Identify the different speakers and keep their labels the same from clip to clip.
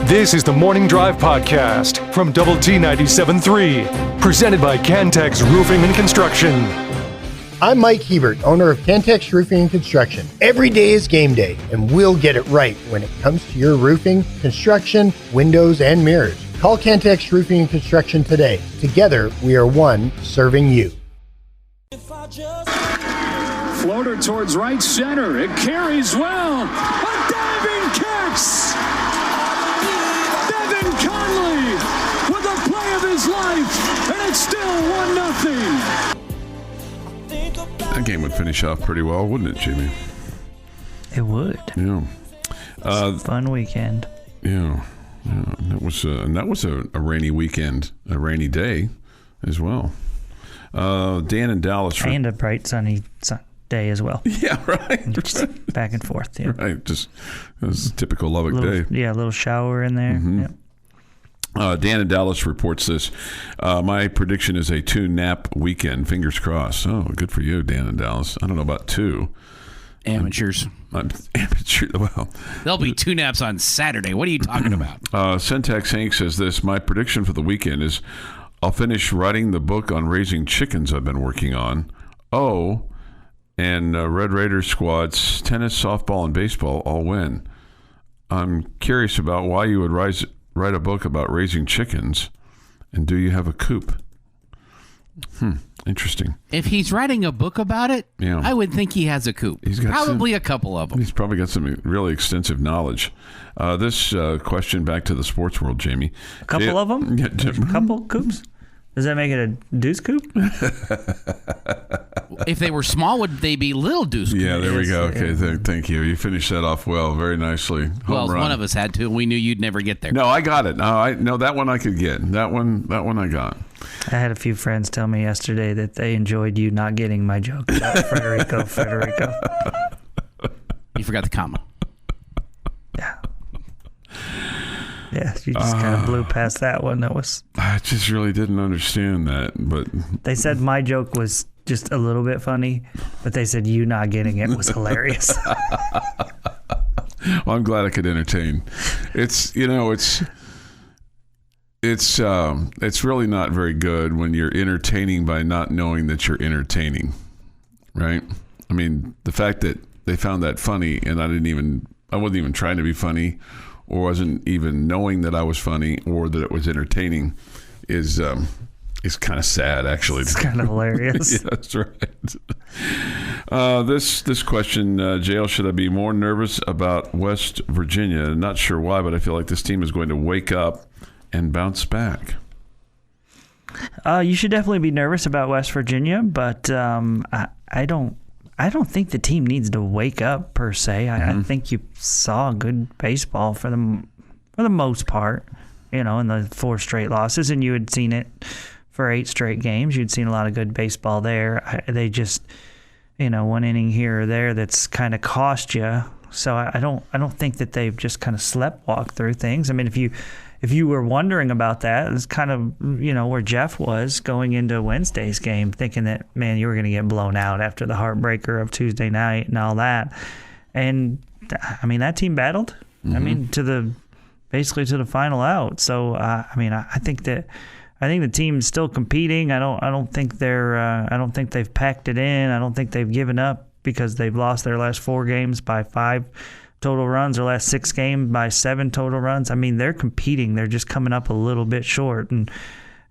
Speaker 1: This is the Morning Drive Podcast from Double T 97.3, presented by Cantex Roofing and Construction.
Speaker 2: I'm Mike Hebert, owner of Cantex Roofing and Construction. Every day is game day, and we'll get it right when it comes to your roofing, construction, windows, and mirrors. Call Cantex Roofing and Construction today. Together, we are one serving you.
Speaker 3: Floater towards right center. It carries well. A diving catch! Devin Conley with a play of his life, and it's still 1-0.
Speaker 4: That game would finish off pretty well, wouldn't it, Jamie?
Speaker 5: It would.
Speaker 4: Yeah.
Speaker 5: Fun weekend.
Speaker 4: Yeah. That was a rainy weekend, a rainy day as well. Dan in Dallas.
Speaker 5: And a bright sunny day as well.
Speaker 4: Yeah, right.
Speaker 5: Just back and forth. Yeah.
Speaker 4: Right. Just it was a typical Lubbock day.
Speaker 5: Yeah, a little shower in there.
Speaker 4: Mm-hmm.
Speaker 5: Yep.
Speaker 4: Dan in Dallas reports this. My prediction is a 2-nap weekend. Fingers crossed. Oh, good for you, Dan in Dallas. I don't know about 2.
Speaker 6: Amateurs.
Speaker 4: Amateur. Well,
Speaker 6: There'll be 2 naps on Saturday. What are you talking about?
Speaker 4: Syntax Hank says this. My prediction for the weekend is I'll finish writing the book on raising chickens I've been working on. Oh, and Red Raiders squads, tennis, softball, and baseball all win. I'm curious about why you would write a book about raising chickens, and do you have a coop? Interesting.
Speaker 6: If he's writing a book about it,
Speaker 4: yeah.
Speaker 6: I would think he has a coop.
Speaker 4: He's got
Speaker 6: probably a couple of them.
Speaker 4: He's probably got some really extensive knowledge. This question back to the sports world, Jamie.
Speaker 5: A couple of them?
Speaker 4: Yeah,
Speaker 5: a couple coops? Does that make it a deuce coop?
Speaker 6: If they were small, would they be little deuce coops?
Speaker 4: Yeah, there we go. Okay, thank you. You finished that off well, very nicely.
Speaker 6: Well, one of us had to. We knew you'd never get there.
Speaker 4: No, I got it. No, that one I could get. That one I got.
Speaker 5: I had a few friends tell me yesterday that they enjoyed you not getting my joke about Federico.
Speaker 6: You forgot the comma.
Speaker 5: Yeah. Yeah, you just kind of blew past that one.
Speaker 4: I just really didn't understand that, but
Speaker 5: they said my joke was just a little bit funny, but they said you not getting it was hilarious.
Speaker 4: Well, I'm glad I could entertain. It's really not very good when you're entertaining by not knowing that you're entertaining, right? I mean, the fact that they found that funny and I wasn't even trying to be funny, or wasn't even knowing that I was funny or that it was entertaining is kind of sad, actually.
Speaker 5: It's kind of hilarious.
Speaker 4: Yeah, that's right. This question, JL, should I be more nervous about West Virginia? Not sure why, but I feel like this team is going to wake up and bounce back.
Speaker 5: You should definitely be nervous about West Virginia, but I don't think the team needs to wake up per se. I think you saw good baseball for the most part, in the 4 straight losses, and you had seen it for 8 straight games. You'd seen a lot of good baseball there. They just, one inning here or there that's kind of cost you. So I don't think that they've just kind of sleptwalked through things. I mean, if you were wondering about that, it's kind of, where Jeff was going into Wednesday's game, thinking that, man, you were going to get blown out after the heartbreaker of Tuesday night and all that. And, I mean, that team battled. Mm-hmm. I mean, basically to the final out. So, I think the team's still competing. I don't think they've packed it in. I don't think they've given up because they've lost their last 4 games by 5 total runs, or last 6 games by 7 total runs. I mean, they're competing. They're just coming up a little bit short. And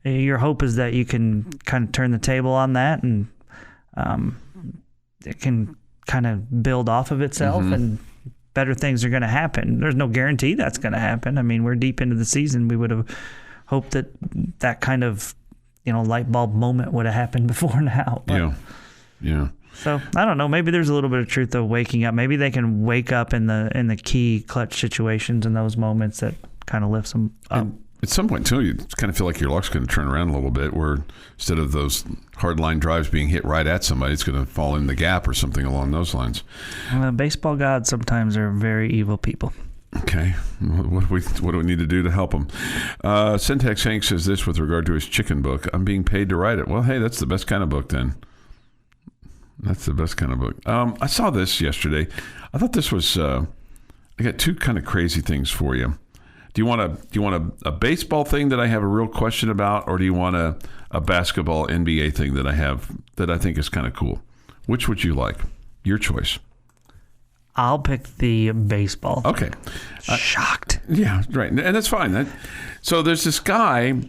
Speaker 5: your hope is that you can kind of turn the table on that, and it can kind of build off of itself, and better things are going to happen. There's no guarantee that's going to happen. I mean, we're deep into the season. We would have hoped that kind of, light bulb moment would have happened before now. But,
Speaker 4: yeah.
Speaker 5: So I don't know. Maybe there's a little bit of truth of waking up. Maybe they can wake up in the key clutch situations in those moments that kind of lifts them up.
Speaker 4: And at some point too, you kind of feel like your luck's going to turn around a little bit, where instead of those hard line drives being hit right at somebody, it's going to fall in the gap or something along those lines.
Speaker 5: Baseball gods sometimes are very evil people.
Speaker 4: Okay, what do we need to do to help them? Syntax Hank says this with regard to his chicken book. I'm being paid to write it. Well, hey, that's the best kind of book then. That's the best kind of book. I saw this yesterday. I thought this was, I got 2 kind of crazy things for you. Do you want a baseball thing that I have a real question about, or do you want a basketball NBA thing that I have that I think is kind of cool? Which would you like? Your choice.
Speaker 5: I'll pick the baseball.
Speaker 4: Okay.
Speaker 5: Shocked.
Speaker 4: Yeah, right. And that's fine. So there's this guy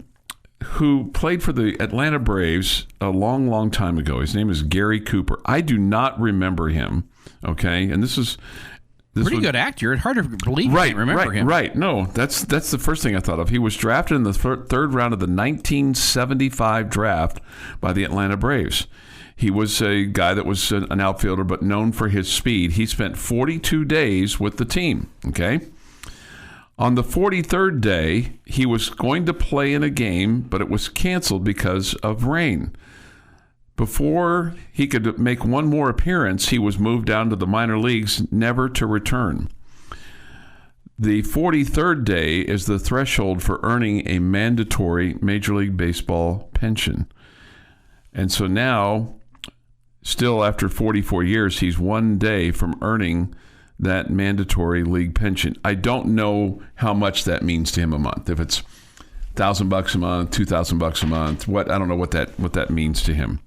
Speaker 4: who played for the Atlanta Braves a long, long time ago. His name is Gary Cooper. I do not remember him, okay? And this
Speaker 6: Pretty good actor. It's hard to believe
Speaker 4: right,
Speaker 6: you can't remember him.
Speaker 4: Right. No, that's the first thing I thought of. He was drafted in the third round of the 1975 draft by the Atlanta Braves. He was a guy that was an outfielder, but known for his speed. He spent 42 days with the team, okay? On the 43rd day, he was going to play in a game, but it was canceled because of rain. Before he could make one more appearance, he was moved down to the minor leagues, never to return. The 43rd day is the threshold for earning a mandatory Major League Baseball pension. And so now, still after 44 years, he's 1 day from earning that mandatory league pension. I don't know how much that means to him a month. If it's $1,000 a month, $2,000 a month, I don't know what that means to him.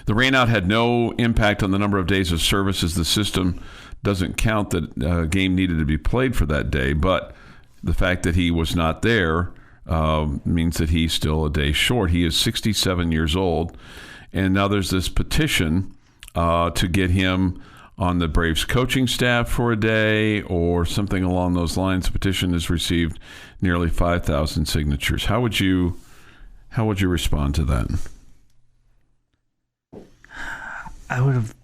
Speaker 4: The rainout had no impact on the number of days of service, as the system doesn't count that a game needed to be played for that day. But the fact that he was not there means that he's still a day short. He is 67 years old. And now there's this petition to get him on the Braves coaching staff for a day or something along those lines. The petition has received nearly 5,000 signatures. How would you respond to that?
Speaker 5: I would have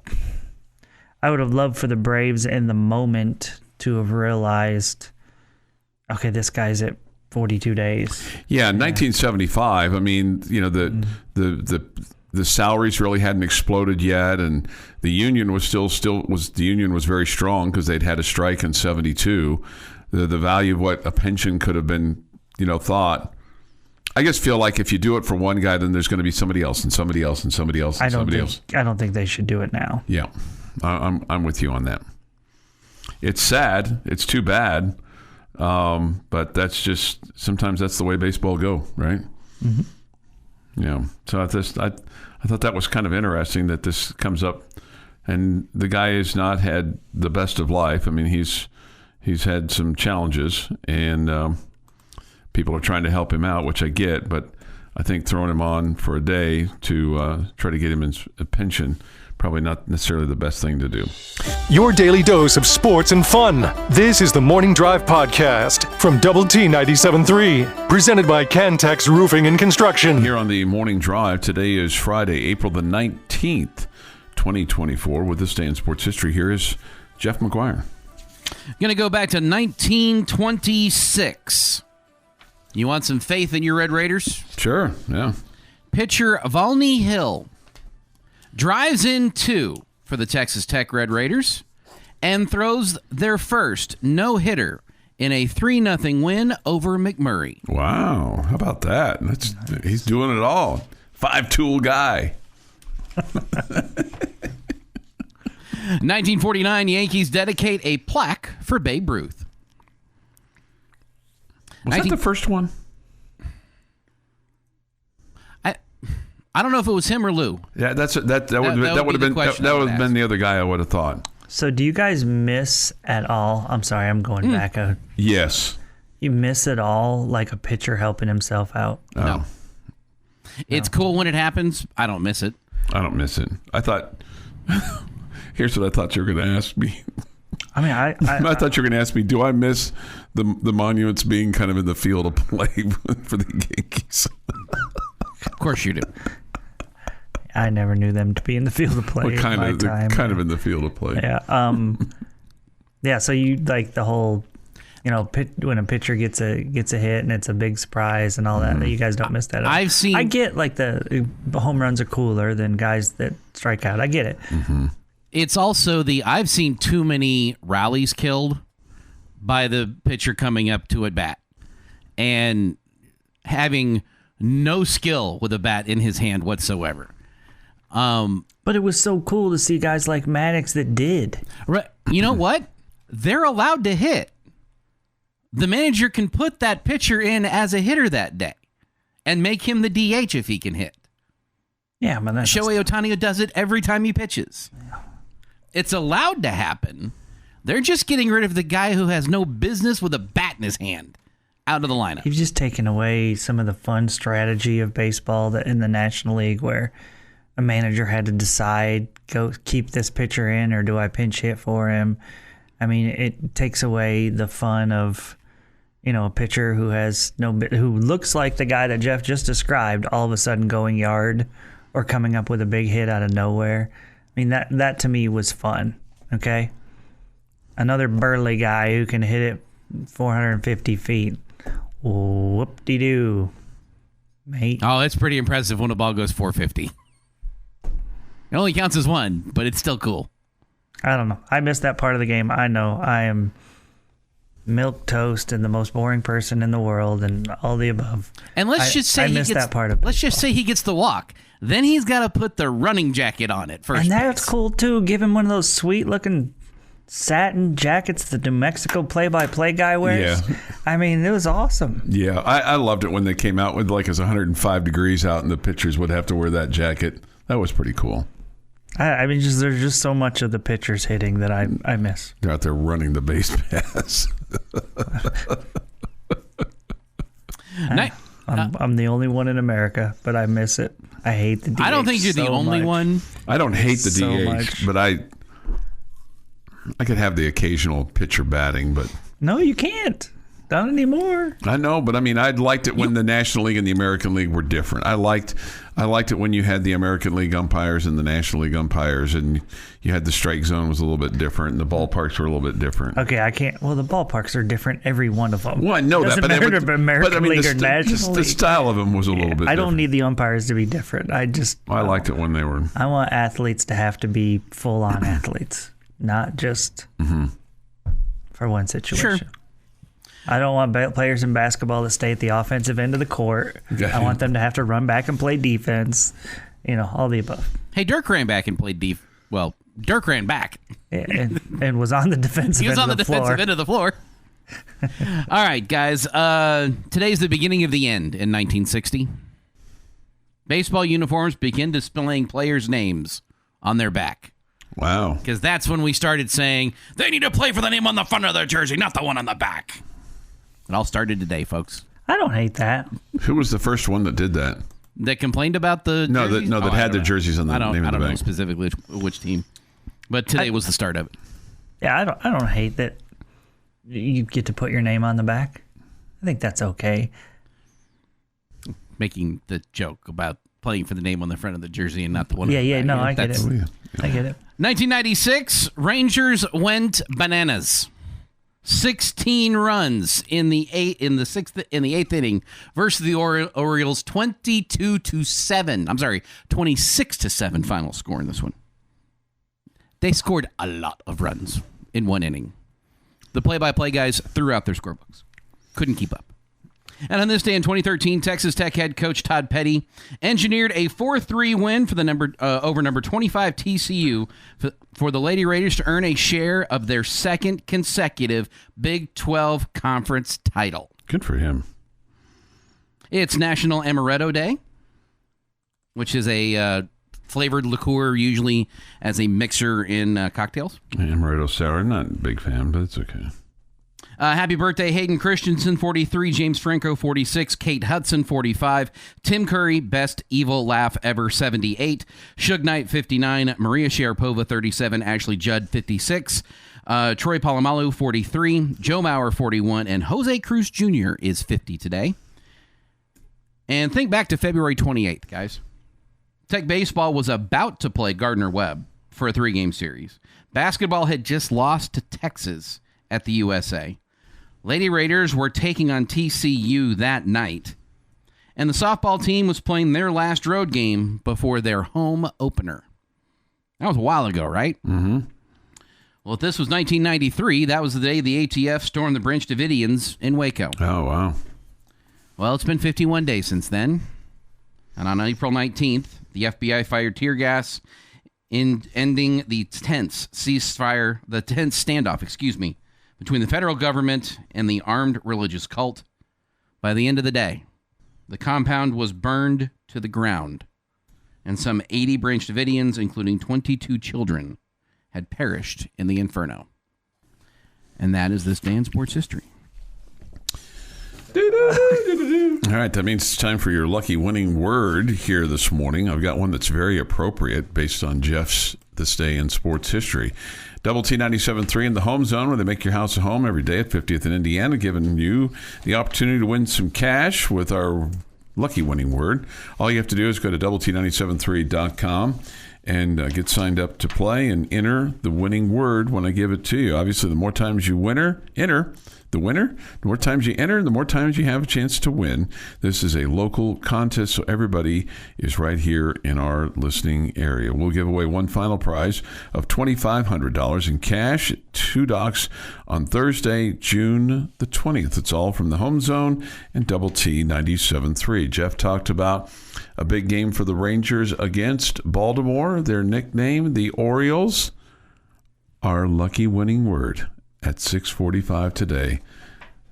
Speaker 5: loved for the Braves in the moment to have realized, okay, this guy's at 42 days.
Speaker 4: Yeah, in 1975, I mean, you know, the salaries really hadn't exploded yet, and the union was was very strong because they'd had a strike in 72. The value of what a pension could have been, you know, thought. I just feel like if you do it for one guy, then there's going to be somebody else and somebody else and somebody else and somebody else.
Speaker 5: I don't think they should do it now.
Speaker 4: Yeah, I'm with you on that. It's sad. It's too bad. But that's just, sometimes that's the way baseball go, right? Mm-hmm. Yeah. So I thought that was kind of interesting that this comes up, and the guy has not had the best of life. I mean, he's had some challenges, and people are trying to help him out, which I get, but I think throwing him on for a day to try to get him a pension, probably not necessarily the best thing to do.
Speaker 1: Your daily dose of sports and fun. This is the Morning Drive Podcast from Double T 97.3, presented by Cantex Roofing and Construction.
Speaker 4: Here on the Morning Drive, today is Friday, April the 19th, 2024. With this day in sports history, here is Jeff McGuire.
Speaker 6: Going to go back to 1926. You want some faith in your Red Raiders?
Speaker 4: Sure, yeah.
Speaker 6: Pitcher Volney Hill drives in 2 for the Texas Tech Red Raiders and throws their first no-hitter in a 3-0 win over McMurray.
Speaker 4: Wow, how about that? He's doing it all. 5-tool guy.
Speaker 6: 1949, Yankees dedicate a plaque for Babe Ruth.
Speaker 4: Was that the first one?
Speaker 6: I don't know if it was him or Lou.
Speaker 4: Yeah, that would have been the other guy I would have thought.
Speaker 5: So do you guys miss at all? I'm sorry, I'm going back out.
Speaker 4: Yes.
Speaker 5: You miss at all like a pitcher helping himself out?
Speaker 6: No. It's cool when it happens. I don't miss it.
Speaker 4: I don't miss it. I thought, here's what I thought you were going to ask me.
Speaker 5: I mean, I
Speaker 4: thought you were going to ask me, do I miss the monuments being kind of in the field of play for the Yankees?
Speaker 6: Of course you do.
Speaker 5: I never knew them to be in the field of play.
Speaker 4: Well, kind of in the field of play.
Speaker 5: Yeah. Yeah. So you like the whole, you know, when a pitcher gets a hit and it's a big surprise and all that. That you guys don't miss that.
Speaker 6: I've seen.
Speaker 5: I get like the home runs are cooler than guys that strike out. I get it.
Speaker 4: Mm-hmm.
Speaker 6: It's also I've seen too many rallies killed by the pitcher coming up to at bat and having no skill with a bat in his hand whatsoever.
Speaker 5: But it was so cool to see guys like Maddox that did.
Speaker 6: Right. You know what? They're allowed to hit. the manager can put that pitcher in as a hitter that day and make him the DH if he can hit.
Speaker 5: Yeah, but that's
Speaker 6: Shohei Ohtani does it every time he pitches. It's allowed to happen. They're just getting rid of the guy who has no business with a bat in his hand out of the lineup.
Speaker 5: You've just taken away some of the fun strategy of baseball that in the National League where a manager had to decide, go keep this pitcher in or do I pinch hit for him? I mean, it takes away the fun of, a pitcher who has who looks like the guy that Jeff just described, all of a sudden going yard or coming up with a big hit out of nowhere. I mean, that to me was fun, okay? Another burly guy who can hit it 450 feet. Whoop-de-doo, mate.
Speaker 6: Oh, it's pretty impressive when a ball goes 450. It only counts as one, but it's still cool.
Speaker 5: I don't know. I missed that part of the game. I know I am milk toast and the most boring person in the world and all the above.
Speaker 6: And let's just say
Speaker 5: that part of it.
Speaker 6: Let's just say he gets the walk. Then he's got to put the running jacket on it first.
Speaker 5: And that's cool too. Give him one of those sweet looking satin jackets the New Mexico play-by-play guy wears.
Speaker 4: Yeah.
Speaker 5: I mean, it was awesome.
Speaker 4: Yeah, I loved it when they came out with like it's 105 degrees out and the pitchers would have to wear that jacket. That was pretty cool.
Speaker 5: I mean, there's just so much of the pitchers hitting that I miss.
Speaker 4: They're out there running the base pass.
Speaker 5: I'm the only one in America, but I miss it. I hate the DH.
Speaker 6: I don't think you're the only one.
Speaker 4: I don't hate the
Speaker 5: So
Speaker 4: DH,
Speaker 5: much.
Speaker 4: but I could have the occasional pitcher batting, but
Speaker 5: No, you can't. Not anymore.
Speaker 4: I know, but I mean, I liked it when the National League and the American League were different. I liked it when you had the American League umpires and the National League umpires, and you had the strike zone was a little bit different, and the ballparks were a little bit different.
Speaker 5: Okay, I can't. Well, the ballparks are different, every one of them.
Speaker 4: Well, I know that,
Speaker 5: Doesn't
Speaker 4: but
Speaker 5: matter if American League or National
Speaker 4: the
Speaker 5: League.
Speaker 4: style of them was a little bit different.
Speaker 5: I don't need the umpires to be different.
Speaker 4: I liked it when they were.
Speaker 5: I want athletes to have to be full-on athletes, not just for one situation.
Speaker 6: Sure.
Speaker 5: I don't want players in basketball that stay at the offensive end of the court. I want them to have to run back and play defense. All the above.
Speaker 6: Hey, Dirk ran back and played Well, Dirk ran back.
Speaker 5: And was on the defensive
Speaker 6: He was
Speaker 5: end
Speaker 6: on
Speaker 5: of
Speaker 6: the
Speaker 5: the floor.
Speaker 6: defensive end of the floor. All right, guys. Today's the beginning of the end in 1960. Baseball uniforms begin displaying players' names on their back.
Speaker 4: Wow.
Speaker 6: Because that's when we started saying, they need to play for the name on the front of their jersey, not the one on the back. It all started today, folks.
Speaker 5: I don't hate that.
Speaker 4: Who was the first one that did that?
Speaker 6: That complained about the jerseys?
Speaker 4: that had their jerseys on the name of the
Speaker 6: I don't know
Speaker 4: bank.
Speaker 6: specifically which team, but today was the start of it.
Speaker 5: Yeah, I don't hate that you get to put your name on the back. I think that's okay.
Speaker 6: Making the joke about playing for the name on the front of the jersey and not the one.
Speaker 5: Yeah,
Speaker 6: on the
Speaker 5: yeah,
Speaker 6: back.
Speaker 5: no, I get it.
Speaker 4: Oh, yeah.
Speaker 5: I get it.
Speaker 6: 1996, Rangers went bananas. 16 runs in the eighth inning versus the Orioles, 26-7 final score in this one. They scored a lot of runs in one inning. The play-by-play guys threw out their scorebooks. Couldn't keep up. And on this day in 2013, Texas Tech head coach Todd Petty engineered a 4-3 win for the over number 25 TCU for the Lady Raiders to earn a share of their second consecutive Big 12 conference title.
Speaker 4: Good for him.
Speaker 6: It's National Amaretto Day, which is a flavored liqueur usually as a mixer in cocktails.
Speaker 4: Amaretto sour. Not a big fan, but it's okay.
Speaker 6: Happy birthday, Hayden Christensen, 43, James Franco, 46, Kate Hudson, 45, Tim Curry, best evil laugh ever, 78, Suge Knight, 59, Maria Sharapova, 37, Ashley Judd, 56, Troy Polamalu, 43, Joe Mauer, 41, and Jose Cruz Jr. is 50 today. And think back to February 28th, guys. Tech Baseball was about to play Gardner-Webb for a 3-game series. Basketball had just lost to Texas at the USA. Lady Raiders were taking on TCU that night, and the softball team was playing their last road game before their home opener. That was a while ago, right?
Speaker 4: Mm-hmm.
Speaker 6: Well, if this was 1993, that was the day the ATF stormed the Branch Davidians in Waco.
Speaker 4: Oh, wow.
Speaker 6: Well, it's been 51 days since then, and on April 19th, the FBI fired tear gas in ending the tense standoff, between the federal government and the armed religious cult. By the end of the day, the compound was burned to the ground, and some 80 Branch Davidians, including 22 children, had perished in the inferno. And that is this day in sports history.
Speaker 4: All right, that means it's time for your lucky winning word here this morning. I've got one that's very appropriate based on Jeff's This Day in Sports History. Double T 97.3 in the home zone, where they make your house a home every day at 50th in Indiana, giving you the opportunity to win some cash with our lucky winning word. All you have to do is go to doublet973.com and get signed up to play and enter the winning word when I give it to you. Obviously, the more times you enter the winner, the more times you enter, the more times you have a chance to win. This is a local contest, so everybody is right here in our listening area. We'll give away one final prize of $2,500 in cash at 2 Docks on Thursday, June the 20th. It's all from the home zone and Double T 97.3. Jeff talked about a big game for the Rangers against Baltimore. Their nickname, the Orioles. Our lucky winning word at 6:45 today,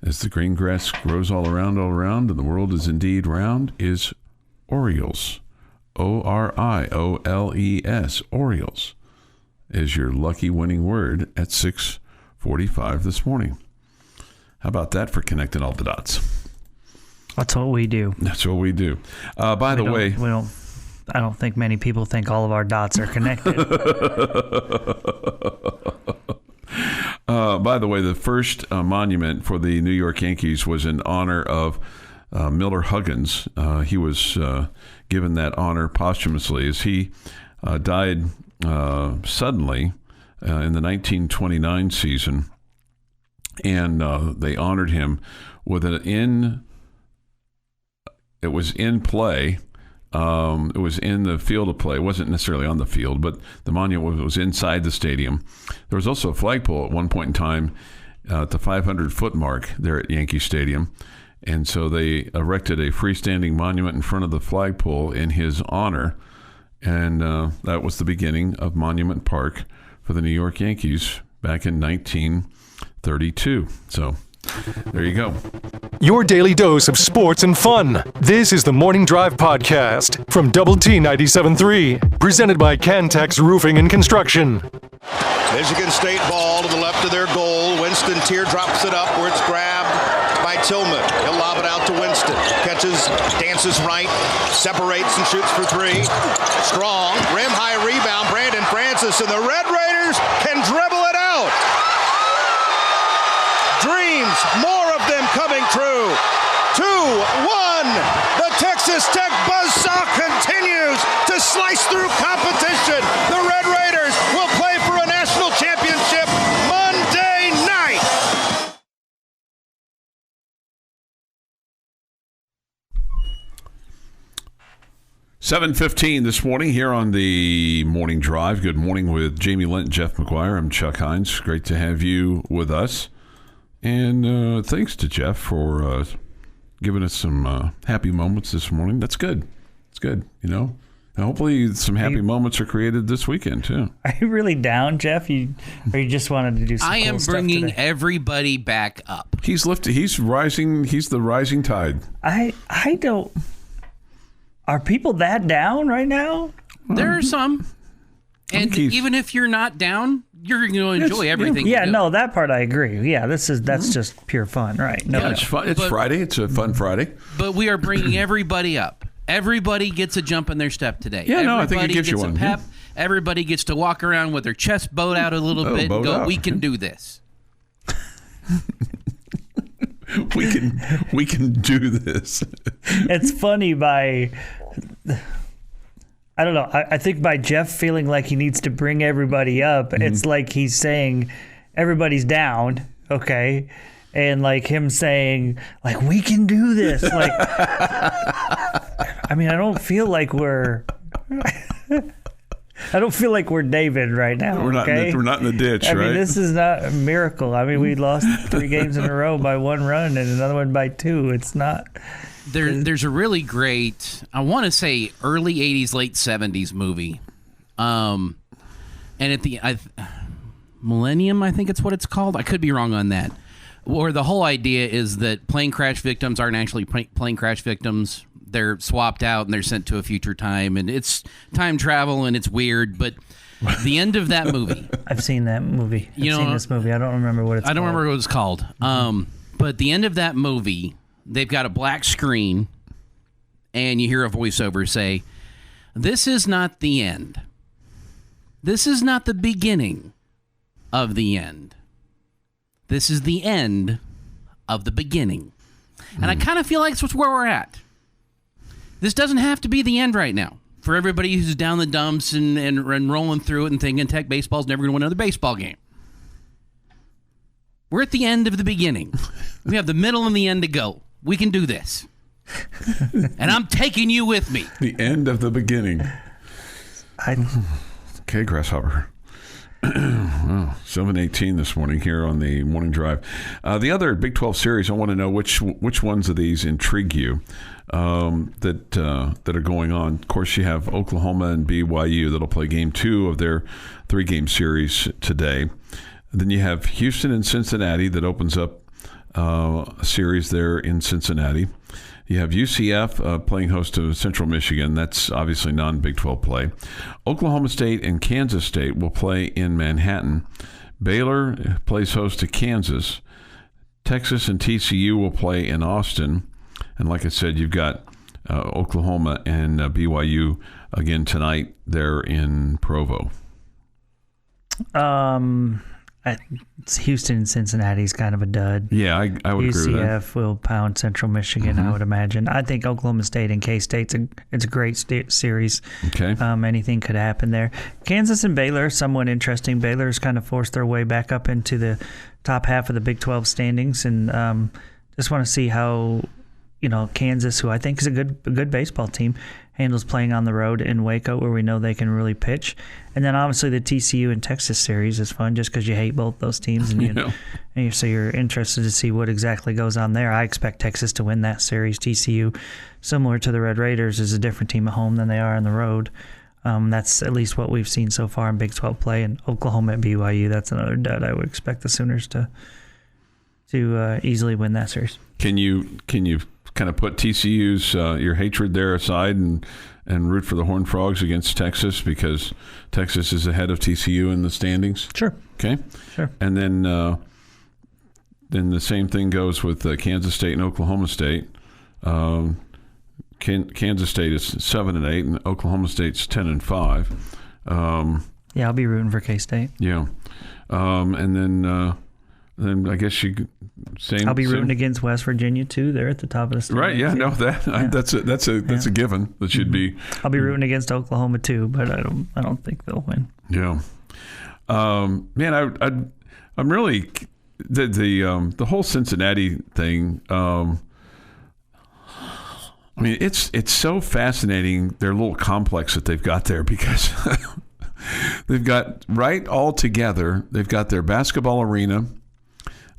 Speaker 4: as the green grass grows all around, and the world is indeed round, is Orioles. Orioles. Orioles is your lucky winning word at 6:45 this morning. How about that for connecting all the dots?
Speaker 5: That's what we do.
Speaker 4: By the way,
Speaker 5: I don't think many people think all of our dots are connected.
Speaker 4: By the way, the first monument for the New York Yankees was in honor of Miller Huggins. He was given that honor posthumously as he died suddenly in the 1929 season. And they honored him with it was in play. It was in the field of play. It wasn't necessarily on the field, but the monument was inside the stadium. There was also a flagpole at one point in time at the 500-foot mark there at Yankee Stadium. And so they erected a freestanding monument in front of the flagpole in his honor. And that was the beginning of Monument Park for the New York Yankees back in 1932. So there you go.
Speaker 1: Your daily dose of sports and fun. This is the Morning Drive Podcast from Double T 97.3, presented by Cantex Roofing and Construction.
Speaker 7: Michigan State ball to the left of their goal. Winston teardrops it up where it's grabbed by Tillman. He'll lob it out to Winston. Catches, dances right, separates and shoots for three. Strong, rim high rebound. Brandon Francis and the Red Raiders can dribble it out. Dreams, more of them coming true. 2-1. The Texas Tech buzzsaw continues to slice through competition. The Red Raiders will play for a national championship Monday night.
Speaker 4: $7:15 this morning here on the Morning Drive. Good morning with Jamie Lent and Jeff McGuire. I'm Chuck Heinz. Great to have you with us. And thanks to Jeff for giving us some happy moments this morning. That's good. It's good, you know. And hopefully some happy moments are created this weekend, too.
Speaker 5: Are you really down, Jeff? Or you just wanted to do some
Speaker 6: I
Speaker 5: cool
Speaker 6: am
Speaker 5: stuff
Speaker 6: bringing
Speaker 5: today?
Speaker 6: everybody back up.
Speaker 4: He's lifted. He's rising. He's the rising tide.
Speaker 5: I don't... Are people that down right now?
Speaker 6: There are some. And even if you're not down, you're going to enjoy everything.
Speaker 5: Yeah,
Speaker 6: we do.
Speaker 5: no, that part I agree. Yeah, that's just pure fun, right? No,
Speaker 4: Yeah, it's fun. It's Friday. It's a fun Friday.
Speaker 6: But we are bringing everybody up. Everybody gets a jump in their step today.
Speaker 4: Yeah,
Speaker 6: everybody
Speaker 4: no, I think it gives you one.
Speaker 6: A pep.
Speaker 4: Yeah.
Speaker 6: Everybody gets to walk around with their chest bowed out a little bit and go,
Speaker 4: out.
Speaker 6: we can do this.
Speaker 4: We can do this.
Speaker 5: It's funny by... I don't know. I think by Jeff feeling like he needs to bring everybody up, it's like he's saying everybody's down, okay? And like him saying, like, we can do this. Like, I mean, I don't feel like we're David right now.
Speaker 4: We're not.
Speaker 5: Okay?
Speaker 4: We're not in the ditch,
Speaker 5: I
Speaker 4: right?
Speaker 5: mean, this is not a miracle. I mean, we lost 3 games in a row by 1 run and another one by 2. It's not.
Speaker 6: There's a really great, I want to say early 80s, late 70s movie. And at the Millennium, I think it's what it's called. I could be wrong on that. Or the whole idea is that plane crash victims aren't actually plane crash victims. They're swapped out and they're sent to a future time, and it's time travel and it's weird. But the end of that movie,
Speaker 5: I've seen that movie. I've seen this movie. I don't remember what it's called.
Speaker 6: I don't remember what it's called. But the end of that movie, they've got a black screen, and you hear a voiceover say, "This is not the end. This is not the beginning of the end. This is the end of the beginning." And I kind of feel like that's where we're at. This doesn't have to be the end right now. For everybody who's down the dumps and rolling through it and thinking Tech baseball's never going to win another baseball game. We're at the end of the beginning. We have the middle and the end to go. We can do this. And I'm taking you with me.
Speaker 4: The end of the beginning. Okay, Grasshopper. Wow, 7:18 this morning here on the Morning Drive. The other Big 12 series, I want to know which ones of these intrigue you that are going on. Of course, you have Oklahoma and BYU that'll play Game 2 of their 3-game series today. Then you have Houston and Cincinnati that opens up a series there in Cincinnati. You have UCF playing host to Central Michigan. That's obviously non-Big 12 play. Oklahoma State and Kansas State will play in Manhattan. Baylor plays host to Kansas. Texas and TCU will play in Austin. And like I said, you've got Oklahoma and BYU again tonight there in Provo.
Speaker 5: I think Houston and Cincinnati's kind of a dud.
Speaker 4: Yeah, I would agree with that.
Speaker 5: UCF will pound Central Michigan, I would imagine. I think Oklahoma State and K-State's it's a great series.
Speaker 4: Okay.
Speaker 5: Anything could happen there. Kansas and Baylor, somewhat interesting. Baylor's kind of forced their way back up into the top half of the Big 12 standings, and just want to see how Kansas, who I think is a good baseball team, handles playing on the road in Waco, where we know they can really pitch. And then obviously the TCU and Texas series is fun just because you hate both those teams. And so you're interested to see what exactly goes on there. I expect Texas to win that series. TCU, similar to the Red Raiders, is a different team at home than they are on the road. That's at least what we've seen so far in Big 12 play. And Oklahoma at BYU, that's another dud. I would expect the Sooners to easily win that series.
Speaker 4: Can you kind of put TCU's your hatred there aside and root for the Horned Frogs against Texas because Texas is ahead of TCU in the standings?
Speaker 5: Sure.
Speaker 4: Okay.
Speaker 5: Sure.
Speaker 4: And then the same thing goes with Kansas State and Oklahoma State. Kansas State is 7-8 and Oklahoma State's 10-5.
Speaker 5: Yeah, I'll be rooting for K-State.
Speaker 4: Yeah. And then I guess
Speaker 5: I'll be rooting against West Virginia too. They're at the top of the standings.
Speaker 4: Right? Yeah, no, that's a given that should be.
Speaker 5: I'll be rooting against Oklahoma too, but I don't think they'll win.
Speaker 4: Yeah, man, I'm really the whole Cincinnati thing. I mean, it's so fascinating their little complex that they've got there because they've got all together. They've got their basketball arena.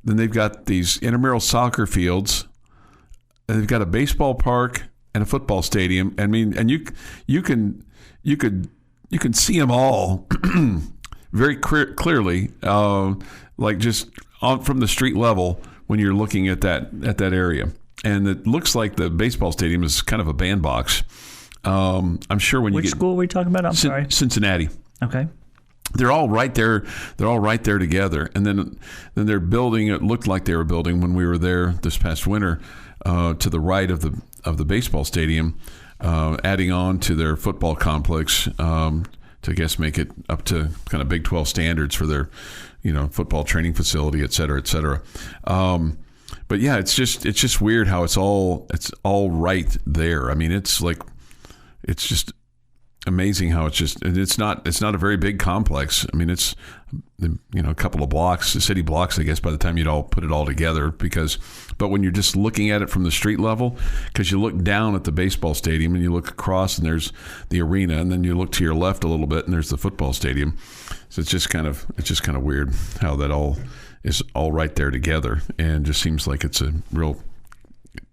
Speaker 4: Then they've got these intramural soccer fields. And they've got a baseball park and a football stadium. I mean, and you can see them all very clearly, like just from the street level when you're looking at that area. And it looks like the baseball stadium is kind of a bandbox. I'm sure when
Speaker 5: Which school are we talking about? I'm sorry,
Speaker 4: Cincinnati.
Speaker 5: Okay.
Speaker 4: They're all right there. They're all right there together, and then they're building. It looked like they were building when we were there this past winter, to the right of the baseball stadium, adding on to their football complex to I guess make it up to kind of Big 12 standards for their, football training facility, et cetera, et cetera. But yeah, it's just weird how it's all right there. I mean, it's just amazing how it's not a very big complex. I mean, it's a couple of blocks, city blocks, I guess, by the time you'd all put it all together. But when you're just looking at it from the street level, because you look down at the baseball stadium and you look across and there's the arena, and then you look to your left a little bit and there's the football stadium. So it's just kind of weird how that all is all right there together, and just seems like it's a real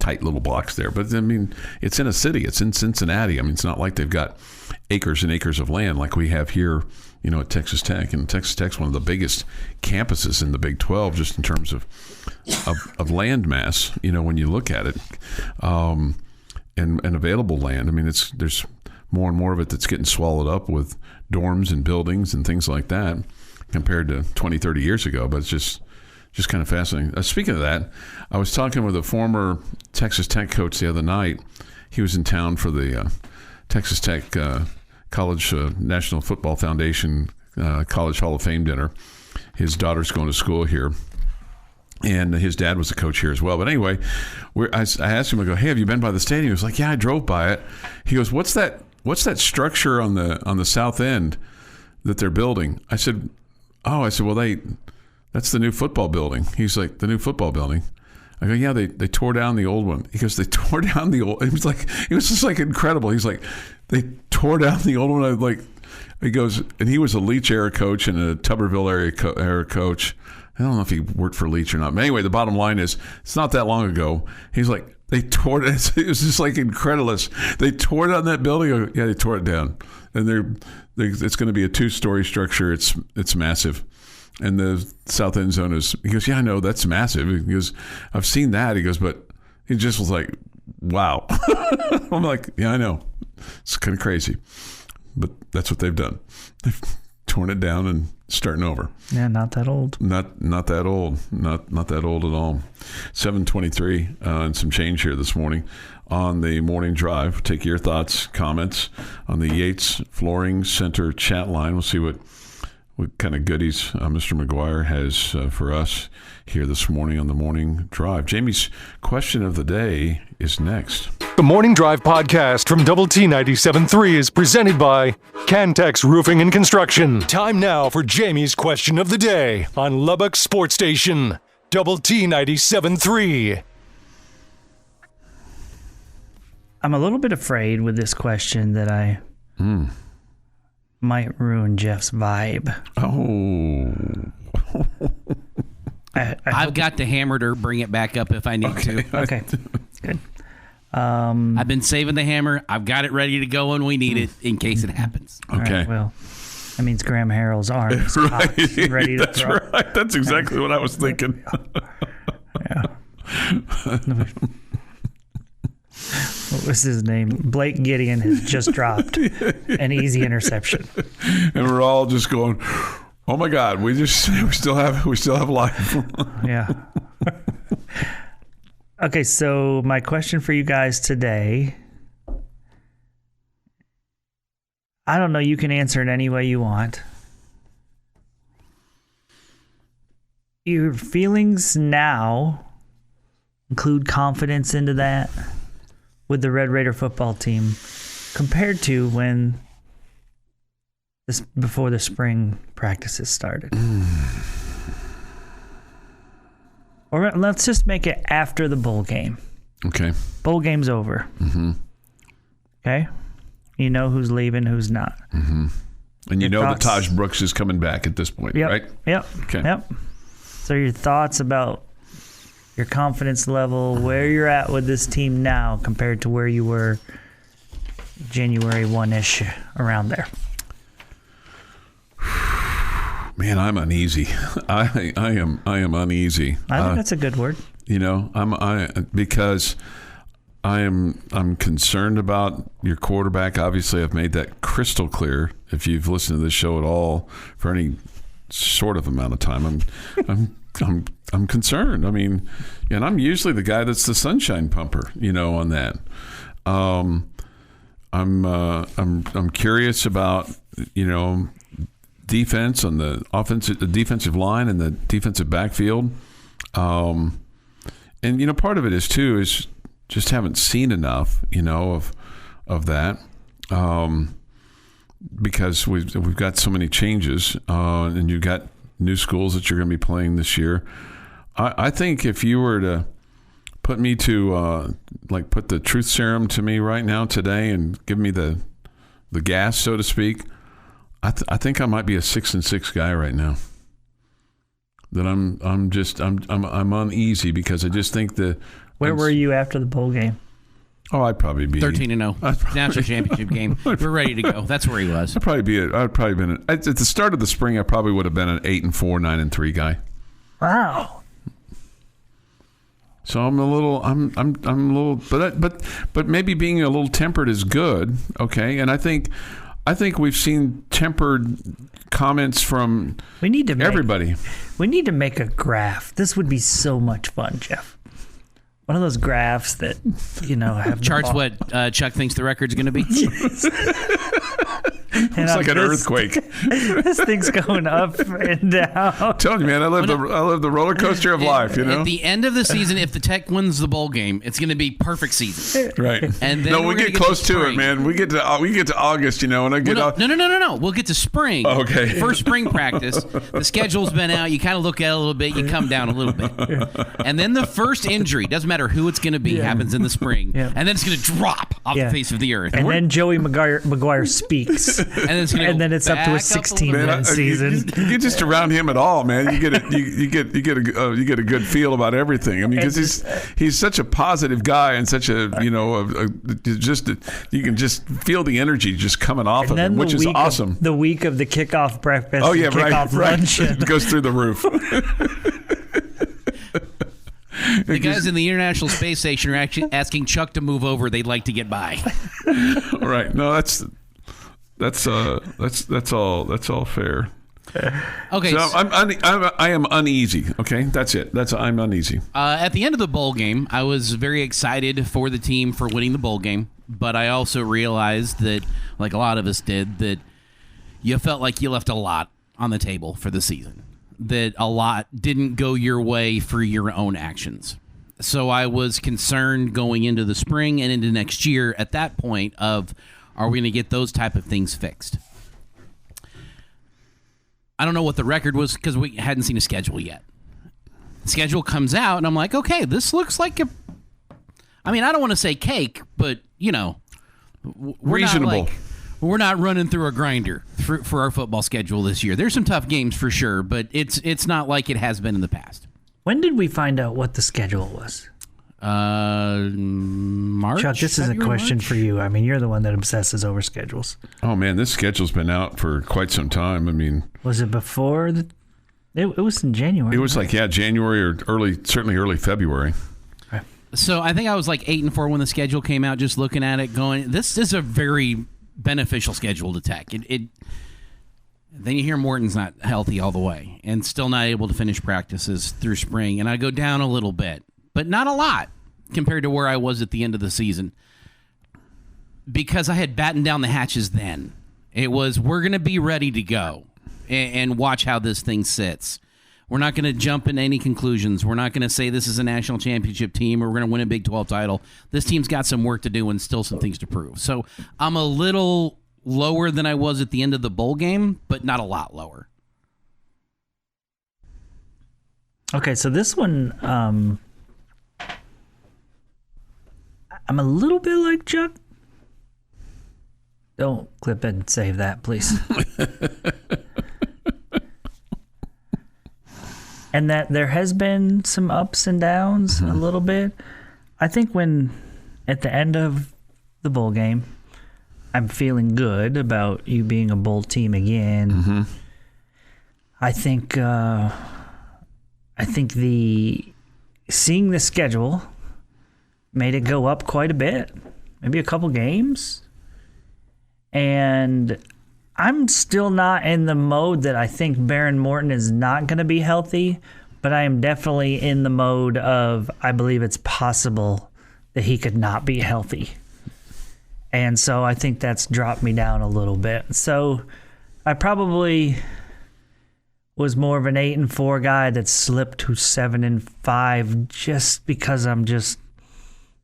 Speaker 4: tight little blocks there. But I mean, it's in a city. It's in Cincinnati. I mean, it's not like they've got acres and acres of land like we have here, at Texas Tech. And Texas Tech's one of the biggest campuses in the Big 12, just in terms of land mass. When you look at it, and available land. I mean, there's more and more of it that's getting swallowed up with dorms and buildings and things like that compared to 20, 30 years ago. But it's just kind of fascinating. Speaking of that, I was talking with a former Texas Tech coach the other night. He was in town for the Texas Tech College National Football Foundation College Hall of Fame dinner. His daughter's going to school here, and his dad was a coach here as well. But anyway, I asked him, I go, hey, have you been by the stadium? He was like, yeah, I drove by it. He goes, what's that structure on the south end that they're building? I said, well, that's the new football building. He's like, the new football building? I go, yeah, they tore down the old one. He goes, they tore down the old. It was just like incredible. He's like, they tore down the old one. He goes, and he was a Leach era coach and a Tuberville era coach. I don't know if he worked for Leach or not. But anyway, the bottom line is, it's not that long ago. He's like, they tore it. It was just like incredulous. They tore down that building. Yeah, they tore it down, and it's going to be a 2-story structure. It's massive, and the south end zone is. He goes, yeah, I know that's massive. He goes, I've seen that. He goes, but he just was like, wow. I'm like, yeah, I know. It's kind of crazy, but that's what they've done. They've torn it down and starting over.
Speaker 5: Yeah, not that old.
Speaker 4: Not that old. Not that old at all. 7:23 and some change here this morning on the morning drive. Take your thoughts, comments on the Yates Flooring Center chat line. We'll see what kind of goodies Mr. McGuire has for us here this morning on the morning drive. Jamie's question of the day is next.
Speaker 1: The Morning Drive podcast from Double T 97.3 is presented by Cantex Roofing and Construction. Time now for Jamie's question of the day on Lubbock Sports Station, Double T 97.3.
Speaker 5: I'm a little bit afraid with this question that I might ruin Jeff's vibe.
Speaker 4: Oh.
Speaker 6: I've got the hammer to bring it back up if I need to.
Speaker 5: Okay, good.
Speaker 6: I've been saving the hammer. I've got it ready to go when we need it in case it happens.
Speaker 4: Okay.
Speaker 5: Right, well, that means Graham Harrell's arm is hot, ready to
Speaker 4: That's
Speaker 5: throw.
Speaker 4: right. That's exactly what I was thinking.
Speaker 5: Yeah. What was his name? Blake Gideon has just dropped an easy interception.
Speaker 4: And we're all just going, oh my God, we still have life.
Speaker 5: Yeah. Okay, so my question for you guys today, I don't know, you can answer it any way you want. Your feelings now include confidence into that with the Red Raider football team compared to before the spring practices started. Or let's just make it after the bowl game.
Speaker 4: Okay.
Speaker 5: Bowl game's over.
Speaker 4: Mm-hmm.
Speaker 5: Okay? You know who's leaving, who's not.
Speaker 4: Mm-hmm. And you know that
Speaker 5: thoughts?
Speaker 4: Taj Brooks is coming back at this point,
Speaker 5: Yep.
Speaker 4: right?
Speaker 5: Yep.
Speaker 4: Okay.
Speaker 5: Yep. So your thoughts about your confidence level, where you're at with this team now compared to where you were January 1-ish, around there.
Speaker 4: Man, I'm uneasy. I am uneasy.
Speaker 5: I think that's a good word.
Speaker 4: Because I'm concerned about your quarterback. Obviously, I've made that crystal clear. If you've listened to this show at all for any sort of amount of time, I'm concerned. I mean, and I'm usually the guy that's the sunshine pumper, on that. I'm curious about, defense on the defensive line and the defensive backfield. And, part of it is just haven't seen enough, of that. Because we've got so many changes, and you've got new schools that you're going to be playing this year. I think if you were to put me to put the truth serum to me right now today and give me the gas, so to speak, I think I might be a 6-6 guy right now. That I'm uneasy because I just think that
Speaker 5: Where were you after the bowl game?
Speaker 4: Oh, I'd probably be
Speaker 6: 13-0. National championship game. We're ready to go. That's where he was.
Speaker 4: I'd probably been at the start of the spring. I probably would have been an 8-4, 9-3 guy.
Speaker 5: Wow.
Speaker 4: So I'm a little, but maybe being a little tempered is good. Okay, and I think we've seen tempered comments from everybody.
Speaker 5: We need to make a graph. This would be so much fun, Jeff. One of those graphs that, have
Speaker 6: charts what Chuck thinks the record's going to be.
Speaker 4: It's like an earthquake.
Speaker 5: This thing's going up and down.
Speaker 4: I'm telling you, man, I live the roller coaster of life.
Speaker 6: At the end of the season, if the Tech wins the bowl game, it's going to be perfect season.
Speaker 4: Right.
Speaker 6: And then
Speaker 4: we get close to it, man. We get to August, and I get
Speaker 6: No. We'll get to spring.
Speaker 4: Oh, okay.
Speaker 6: First spring practice. The schedule's been out. You kind of look at it a little bit. You come down a little bit. And then the first injury, doesn't matter who it's going to be, happens in the spring. Yeah. And then it's going to drop off the face of the earth.
Speaker 5: And then Joey McGuire speaks.
Speaker 6: And then
Speaker 5: it's up to a 16-win season.
Speaker 4: You get just around him at all, man. You get a good feel about everything. I mean, because he's such a positive guy and such a you can just feel the energy just coming off of him, which is awesome.
Speaker 5: The week of the kickoff breakfast.
Speaker 4: Oh yeah,
Speaker 5: kickoff lunch.
Speaker 4: It goes through the roof.
Speaker 6: The guys in the International Space Station are actually asking Chuck to move over. They'd like to get by.
Speaker 4: Right. No, that's all fair.
Speaker 6: Okay.
Speaker 4: So I am uneasy. Okay, that's it. I'm uneasy.
Speaker 6: At the end of the bowl game, I was very excited for the team for winning the bowl game, but I also realized that, like a lot of us did, that you felt like you left a lot on the table for the season. That a lot didn't go your way for your own actions. So I was concerned going into the spring and into next year at that point of, are we going to get those type of things fixed? I don't know what the record was because we hadn't seen a schedule yet. The schedule comes out, and I'm like, okay, this looks like I don't want to say cake, but,
Speaker 4: reasonable.
Speaker 6: We're not running through a grinder for our football schedule this year. There's some tough games for sure, but it's not like it has been in the past.
Speaker 5: When did we find out what the schedule was?
Speaker 6: March.
Speaker 5: Chuck, this is a question for you. I mean, you're the one that obsesses over schedules.
Speaker 4: Oh man, this schedule's been out for quite some time. I mean,
Speaker 5: was it before it was in January?
Speaker 4: It was January or certainly early February.
Speaker 6: So I think I was like 8-4 when the schedule came out. Just looking at it, going, this is a very beneficial schedule to Tech. Then you hear Morton's not healthy all the way and still not able to finish practices through spring, and I go down a little bit, but not a lot compared to where I was at the end of the season because I had battened down the hatches then. It was, we're going to be ready to go and watch how this thing sits. We're not going to jump into any conclusions. We're not going to say this is a national championship team or we're going to win a Big 12 title. This team's got some work to do and still some things to prove. So I'm a little lower than I was at the end of the bowl game, but not a lot lower.
Speaker 5: Okay, so this one, I'm a little bit like Chuck. Don't clip and save that, please. And that there has been some ups and downs a little bit. I think when at the end of the bowl game, I'm feeling good about you being a bowl team again. Mm-hmm. I think seeing the schedule made it go up quite a bit, maybe a couple games. And I'm still not in the mode that I think Baron Morton is not going to be healthy, but I am definitely in the mode of I believe it's possible that he could not be healthy. And so I think that's dropped me down a little bit. So I probably was more of an 8-4 guy that slipped to 7-5 just because I'm just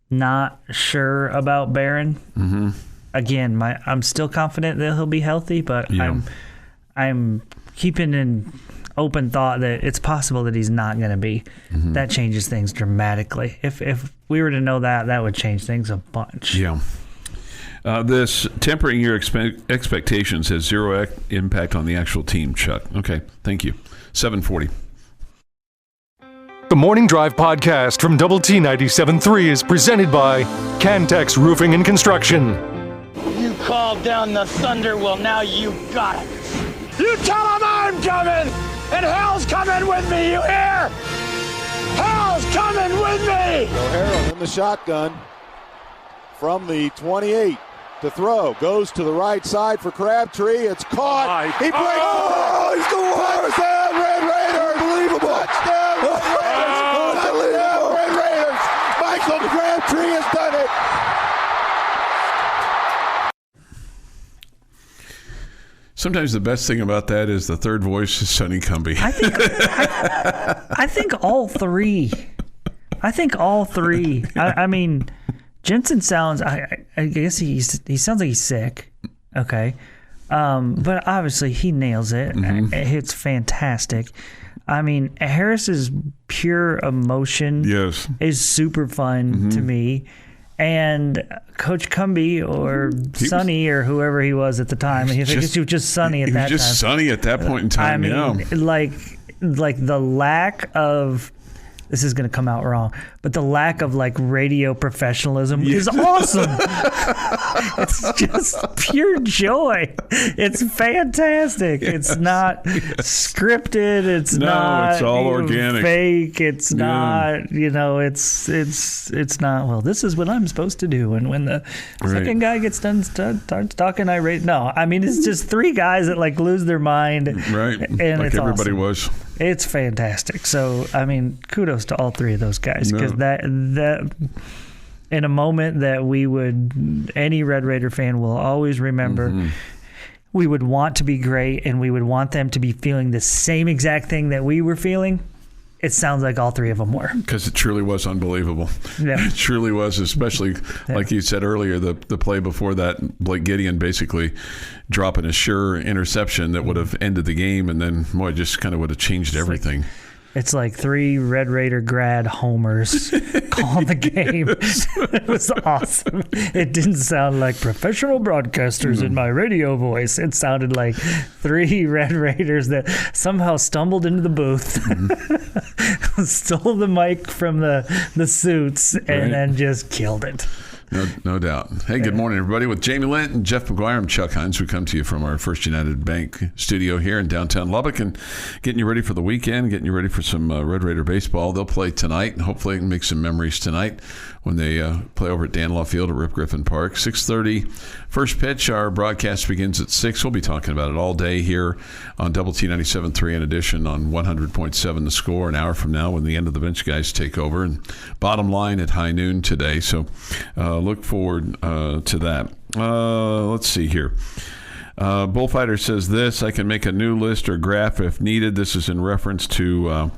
Speaker 5: not sure about Baron. Mm-hmm. Again, I'm still confident that he'll be healthy, but yeah. I'm keeping an open thought that it's possible that he's not going to be. Mm-hmm. That changes things dramatically. If we were to know that would change things a bunch.
Speaker 4: Yeah. This tempering your expectations has zero impact on the actual team, Chuck. Okay, thank you. 7:40.
Speaker 1: The Morning Drive podcast from Double T 97.3 is presented by Cantex Roofing and Construction.
Speaker 8: You called down the thunder, well now you got it. You tell them I'm coming, and hell's coming with me, you hear? Hell's coming with me!
Speaker 9: O'Hara in the shotgun from the 28 to throw. Goes to the right side for Crabtree. It's caught. He breaks. Oh, he's the worst. Touchdown, Red Raiders. Unbelievable. Touchdown, Red Raiders. Touchdown, Red Raiders. Michael Crabtree has done it.
Speaker 4: Sometimes the best thing about that is the third voice is Sonny Cumbie.
Speaker 5: I think all three. I mean, Jensen sounds. I guess he sounds like he's sick. Okay, but obviously he nails it. Mm-hmm. It's fantastic. I mean, Harris's pure emotion is super fun to me. And Coach Cumbie or Sonny or whoever he was at the time, I guess he was just Sonny at that time.
Speaker 4: He was just Sonny at that point in time,
Speaker 5: like the lack of, this is going to come out wrong, but the lack of like radio professionalism is awesome. It's just pure joy. It's fantastic. It's not scripted. It's not.
Speaker 4: It's all organic.
Speaker 5: Fake. It's not. It's not. Well, this is what I'm supposed to do. And when the second guy gets done starts talking, no. I mean, it's just three guys that like lose their mind.
Speaker 4: Right.
Speaker 5: And
Speaker 4: like
Speaker 5: it's
Speaker 4: everybody
Speaker 5: awesome.
Speaker 4: was.
Speaker 5: It's fantastic. So, I mean, kudos to all three of those guys because that in a moment that any Red Raider fan will always remember, we would want to be great and we would want them to be feeling the same exact thing that we were feeling. It sounds like all three of them were.
Speaker 4: Because it truly was unbelievable.
Speaker 5: Yeah.
Speaker 4: It truly was, especially like you said earlier, the play before that, Blake Gideon basically dropping a sure interception that would have ended the game, and then, boy, just kind of would have changed everything.
Speaker 5: It's like three Red Raider grad homers calling the game. It was awesome. It didn't sound like professional broadcasters in my radio voice. It sounded like three Red Raiders that somehow stumbled into the booth, stole the mic from the suits, and then just killed it.
Speaker 4: No doubt. Hey, good morning, everybody. With Jamie Lent and Jeff McGuire, I'm Chuck Heinz. We come to you from our First United Bank studio here in downtown Lubbock and getting you ready for the weekend, getting you ready for some Red Raider baseball. They'll play tonight and hopefully make some memories tonight when they play over at Danlaw Field at Rip Griffin Park. 6:30 first pitch. Our broadcast begins at 6. We'll be talking about it all day here on Double T 97.3 in addition on 100.7 The Score an hour from now when the end of the bench guys take over. And bottom line at high noon today. So look forward to that. Let's see here. Bullfighter says this: I can make a new list or graph if needed. This is in reference to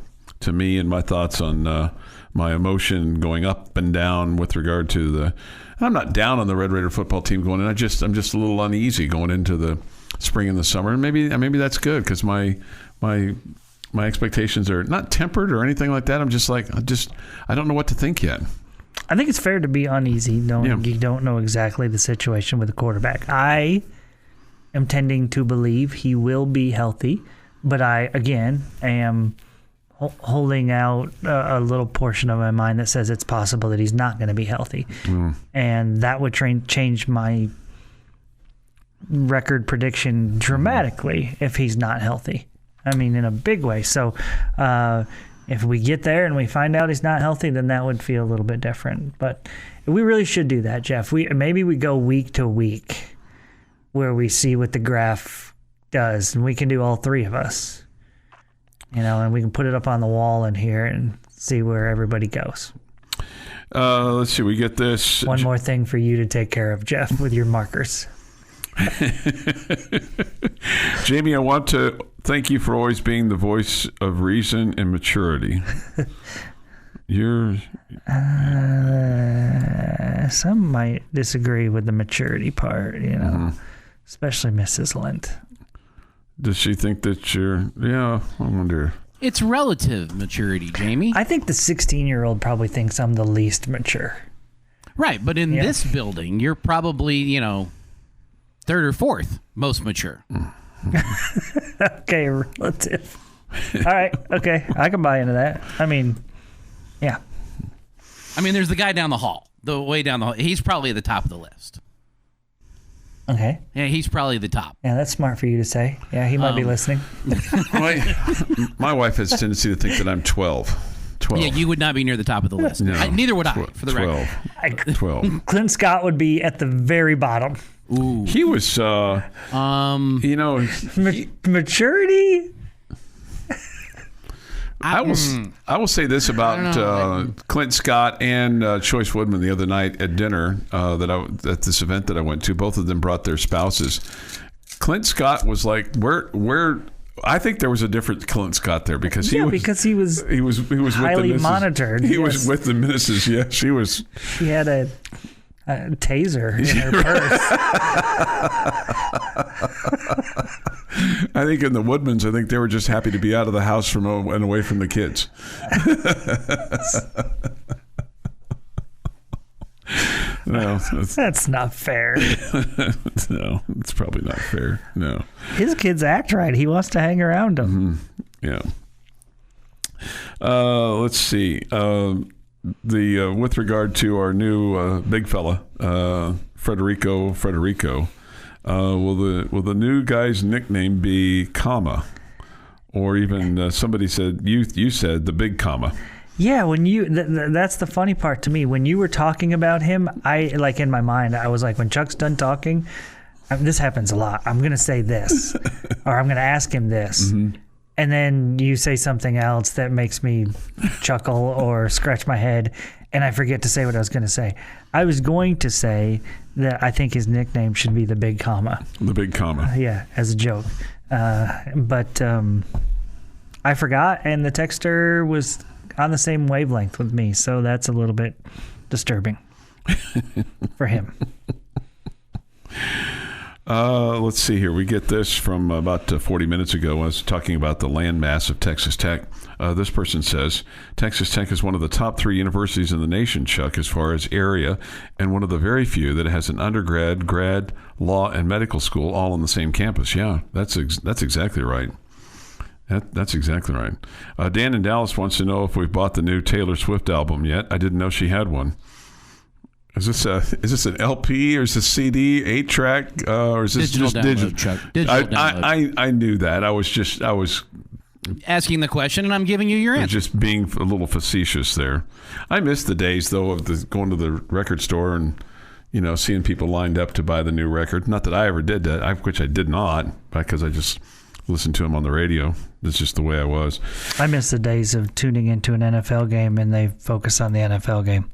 Speaker 4: me and my thoughts on my emotion going up and down with regard to the. And I'm not down on the Red Raider football team going in. I'm just a little uneasy going into the spring and the summer. And maybe that's good because my expectations are not tempered or anything like that. I'm just like I don't know what to think yet.
Speaker 5: I think it's fair to be uneasy. You don't know exactly the situation with the quarterback. I am tending to believe he will be healthy, but I, again, am holding out a little portion of my mind that says it's possible that he's not going to be healthy. And that would change my record prediction dramatically if he's not healthy. I mean, in a big way. So, if we get there and we find out he's not healthy, then that would feel a little bit different. But we really should do that, Jeff. Maybe we go week to week where we see what the graph does, and we can do all three of us. And we can put it up on the wall in here and see where everybody goes.
Speaker 4: Let's see. We get this.
Speaker 5: One more thing for you to take care of, Jeff, with your markers.
Speaker 4: Jamie, I want to thank you for always being the voice of reason and maturity.
Speaker 5: Some might disagree with the maturity part, especially Mrs. Lent.
Speaker 4: Does she think that I wonder.
Speaker 6: It's relative maturity, Jamie.
Speaker 5: I think the 16-year-old probably thinks I'm the least mature.
Speaker 6: Right, but in this building, you're probably, third or fourth most mature.
Speaker 5: Okay, relative. All right, okay. I can buy into that. I mean, Yeah.
Speaker 6: I mean, there's the guy down the hall, the way down the hall. He's probably at the top of the list.
Speaker 5: Okay.
Speaker 6: Yeah, he's probably the top.
Speaker 5: Yeah, that's smart for you to say. Yeah, he might be listening.
Speaker 4: My wife has a tendency to think that I'm 12.
Speaker 6: Yeah, you would not be near the top of the list.
Speaker 4: No.
Speaker 6: Neither would I, for the record.
Speaker 4: 12.
Speaker 5: Clint Scott would be at the very bottom.
Speaker 6: Ooh.
Speaker 4: He was,
Speaker 5: Maturity?
Speaker 4: I will say this about Clint Scott and Choice Woodman the other night at dinner at this event that I went to. Both of them brought their spouses. Clint Scott was like, where I think there was a different Clint Scott there because he was
Speaker 5: highly
Speaker 4: with the
Speaker 5: monitored.
Speaker 4: He was with the missus. Yeah, she was.
Speaker 5: She had a taser in her purse.
Speaker 4: I think in the Woodmans, I think they were just happy to be out of the house and away from the kids. No,
Speaker 5: that's not fair.
Speaker 4: No, it's probably not fair. No,
Speaker 5: his kids act right. He wants to hang around them.
Speaker 4: Mm-hmm. Yeah. Let's see. With regard to our new big fella, Federico. Will the new guy's nickname be Comma, or even somebody said you said the big Comma?
Speaker 5: Yeah, when you that's the funny part to me. When you were talking about him, I like in my mind, I was like, when Chuck's done talking, this happens a lot. I'm gonna say this, or I'm gonna ask him this, and then you say something else that makes me chuckle or scratch my head, and I forget to say what I was gonna say. I was going to say that I think his nickname should be the Big Comma.
Speaker 4: The Big Comma.
Speaker 5: Yeah, as a joke. But I forgot, and the texter was on the same wavelength with me, so that's a little bit disturbing for him.
Speaker 4: Let's see here. We get this from about 40 minutes ago. I was talking about the landmass of Texas Tech. This person says, Texas Tech is one of the top 3 universities in the nation, Chuck, as far as area, and one of the very few that has an undergrad, grad, law, and medical school all on the same campus. Yeah, that's exactly right. That's exactly right. Dan in Dallas wants to know if we've bought the new Taylor Swift album yet. I didn't know she had one. Is this an LP or is this CD, 8-track, or is this
Speaker 6: digital
Speaker 4: just
Speaker 6: download, Chuck? Digital download.
Speaker 4: I knew that. I was
Speaker 6: asking the question, and I'm giving you your answer.
Speaker 4: Just being a little facetious there. I miss the days though of going to the record store and seeing people lined up to buy the new record. Not that I ever did that, which I did not, because I just listened to them on the radio. That's just the way I was.
Speaker 5: I miss the days of tuning into an NFL game and they focus on the NFL game.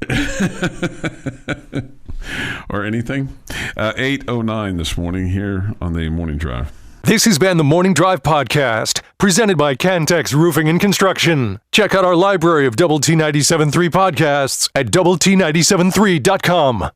Speaker 4: Or anything. 8:09 this morning here on the Morning Drive.
Speaker 1: This has been the Morning Drive Podcast, presented by Cantex Roofing and Construction. Check out our library of Double T 97.3 podcasts at doublet97.3.com.